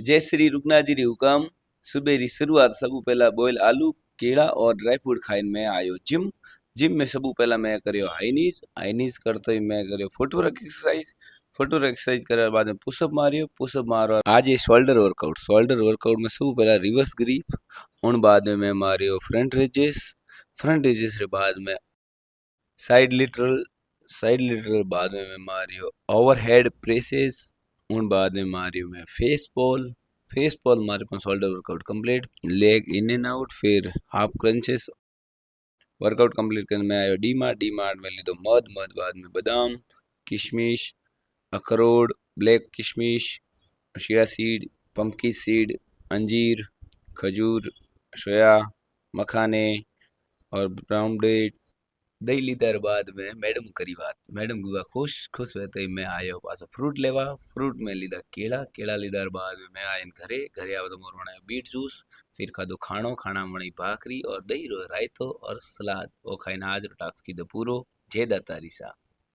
जय श्री रुकना जी री हुकम। सुबह री शुरुआत सबू पहला बॉयल आलू केला और ड्राई फ्रूट खाइन मैं आयो जिम। जिम में सबू पहला मैं करियो हाईनीज। हाईनीज करते ही मैं करियो फुटवर्क एक्सरसाइज। फुटवर्क एक्सरसाइज करे बाद में पुशअप मारियो। पुशअप मारो आज ये शोल्डर वर्कआउट। शोल्डर वर्कआउट में सबू पहला रिवर्स ग्रिप। उन बाद में मैं Mario front raises. Front raises के बाद में साइड लिटरल। साइड लिटरल बाद में मैं मारियो ओवरहेड प्रेसेस। उन बाद में मारियो मैं फेस बॉल। फेस बॉल मारे पर shoulder workout complete. Leg in and out फिर हाफ क्रंचेस वर्कआउट कंप्लीट करने में आयो डी मार्ट। डी मार्ट में लीधो मध। मध बाद में बादाम किशमिश अखरोट ब्लैक किशमिश चिया सीड पम्पकिन सीड अंजीर खजूर सोया मखाने और ब्राउन ब्रेड दही लीधर बाद में मैडम करी बात। मैडम गुआ खुश खुश रहते ही मैं आयो पासो फ्रूट लेवा। फ्रूट में लीधा केला। केला लीधर बाद में मैं आयन घरे। घरे आवे तो मोर बनायो बीट जूस। फिर खाधो खाणो। खाना में बनी भाखरी और दही रो रायतो और सलाद। ओ खाइन आज रो टास्क कीधो पूरो। जय दाता सा।